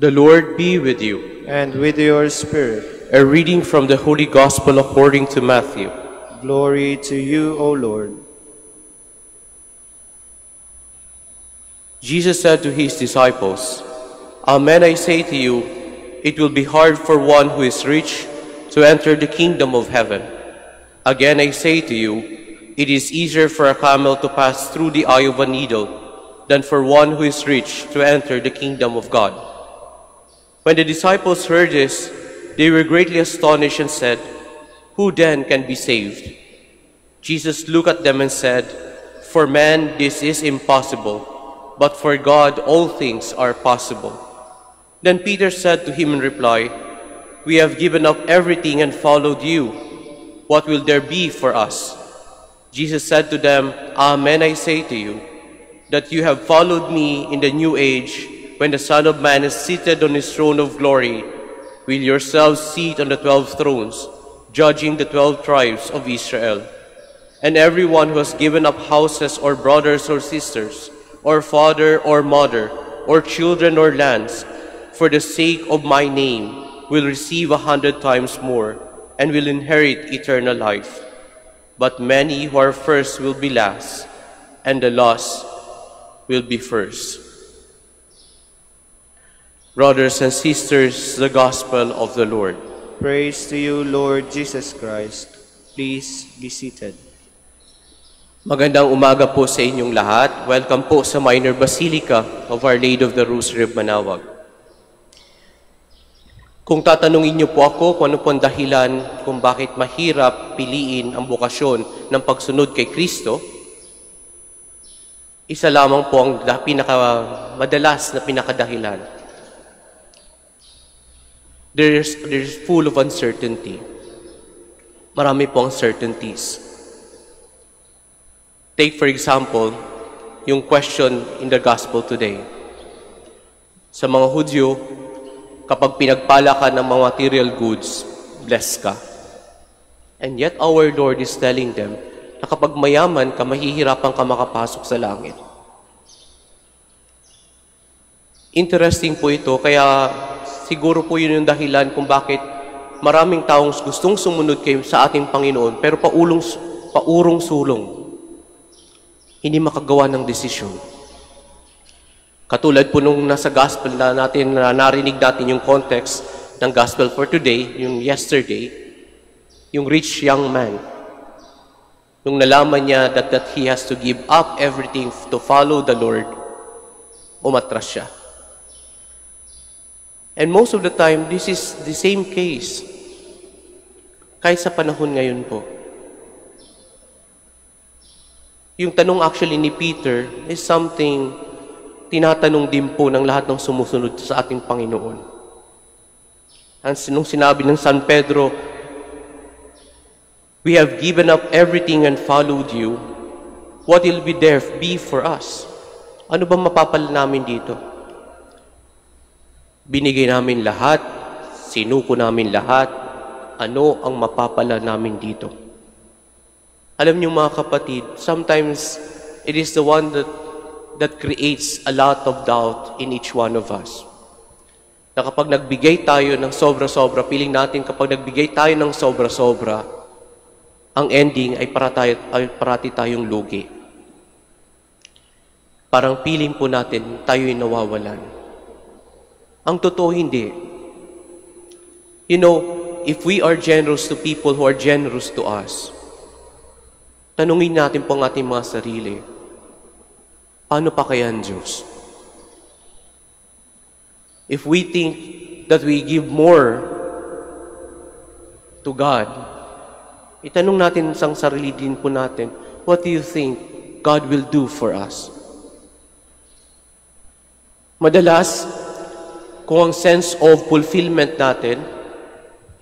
The Lord be with you. And with your spirit. A reading from the Holy Gospel according to Matthew. Glory to you, O Lord. Jesus said to his disciples, Amen, I say to you, it will be hard for one who is rich to enter the kingdom of heaven. Again, I say to you, it is easier for a camel to pass through the eye of a needle than for one who is rich to enter the kingdom of God. When the disciples heard this, they were greatly astonished and said, Who then can be saved? Jesus looked at them and said, For man this is impossible, but for God all things are possible. Then Peter said to him in reply, We have given up everything and followed you. What will there be for us? Jesus said to them, Amen, I say to you, that you have followed me in the new age, when the Son of Man is seated on his throne of glory, will yourselves sit on the 12 thrones, judging the 12 tribes of Israel. And everyone who has given up houses or brothers or sisters, or father or mother, or children or lands, for the sake of my name, will receive 100 times more, and will inherit eternal life. But many who are first will be last, and the last will be first. Brothers and sisters, the Gospel of the Lord. Praise to you, Lord Jesus Christ. Please be seated. Magandang umaga po sa inyong lahat. Welcome po sa Minor Basilica of Our Lady of the Rosary of Manaoag. Kung tatanungin niyo po ako kung ano po ang dahilan kung bakit mahirap piliin ang bokasyon ng pagsunod kay Kristo, isa lamang po ang madalas na pinakadahilan. There's full of uncertainty. Marami po uncertainties. Take for example, yung question in the gospel today. Sa mga Hudyo, kapag pinagpala ka ng mga material goods, blessed ka. And yet our Lord is telling them na kapag mayaman ka, mahihirapan ka makapasok sa langit. Interesting po ito, kaya siguro po yun yung dahilan kung bakit maraming taong gustong sumunod kayo sa ating Panginoon, pero paurong sulong. Hindi makagawa ng desisyon. Katulad po nung nasa gospel na natin, narinig natin yung context ng gospel for today, yung yesterday, yung rich young man. Nung nalaman niya that he has to give up everything to follow the Lord, umatras siya. And most of the time, this is the same case. Kahit sa panahon ngayon po. Yung tanong actually ni Peter is something tinatanong din po ng lahat ng sumusunod sa ating Panginoon. Nung sinabi ng San Pedro, We have given up everything and followed you. What will there be for us? Ano ba mapapala namin dito? Binigay namin lahat, sinuko namin lahat, ano ang mapapala namin dito? Alam niyo mga kapatid, sometimes it is the one that creates a lot of doubt in each one of us. Na kapag nagbigay tayo ng sobra-sobra, piling natin kapag nagbigay tayo ng sobra-sobra, ang ending ay parati tayong lugi. Parang piling po natin tayo'y nawawalan. Ang totoo hindi. You know, if we are generous to people who are generous to us, tanungin natin po ang ating mga sarili, paano pa kaya ang Diyos? If we think that we give more to God, itanong natin sa sarili din po natin, what do you think God will do for us? Madalas, kung ang sense of fulfillment natin,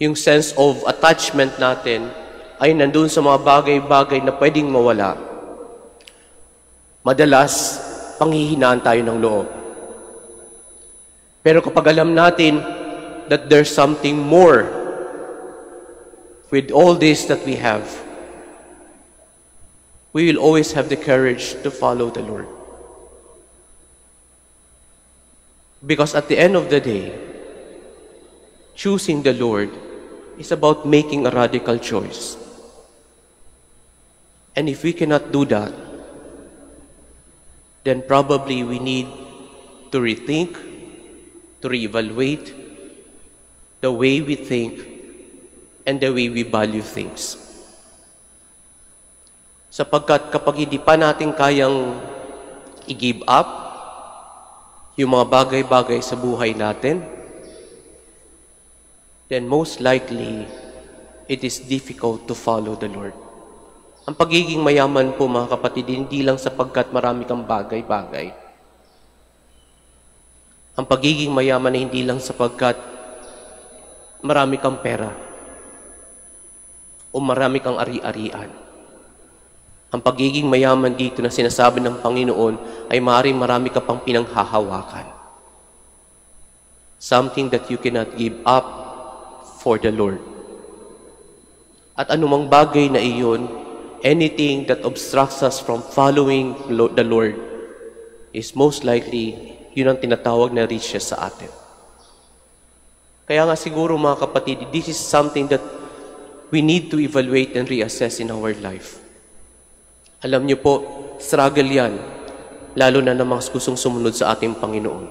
yung sense of attachment natin, ay nandun sa mga bagay-bagay na pwedeng mawala, madalas, panghihinaan tayo ng loob. Pero kapag alam natin that there's something more with all this that we have, we will always have the courage to follow the Lord. Because at the end of the day, choosing the Lord is about making a radical choice. And if we cannot do that, then probably we need to rethink, to reevaluate the way we think and the way we value things. Sapagkat kapag hindi pa natin kayang i-give up yung mga bagay-bagay sa buhay natin, then most likely, it is difficult to follow the Lord. Ang pagiging mayaman po, mga kapatid, hindi lang sapagkat marami kang bagay-bagay. Ang pagiging mayaman ay hindi lang sapagkat marami kang pera o marami kang ari-arian. Ang pagiging mayaman dito na sinasabi ng Panginoon ay maaaring marami ka pang pinanghahawakan. Something that you cannot give up for the Lord. At anumang bagay na iyon, anything that obstructs us from following the Lord is most likely yun ang tinatawag na riches sa atin. Kaya nga siguro mga kapatid, this is something that we need to evaluate and reassess in our life. Alam niyo po, struggle yan, lalo na ng mga gustong sumunod sa ating Panginoon.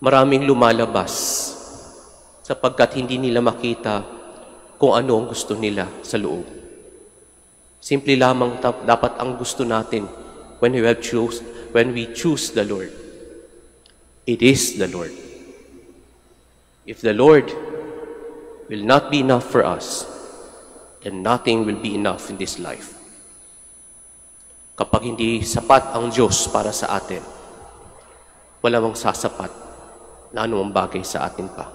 Maraming lumalabas sapagkat hindi nila makita kung ano ang gusto nila sa loob. Simple lamang dapat ang gusto natin when we choose the Lord. It is the Lord. If the Lord will not be enough for us, then nothing will be enough in this life. Kapag hindi sapat ang Diyos para sa atin, wala mang sasapat na anumang bagay sa atin pa.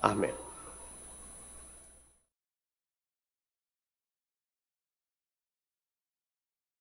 Amen.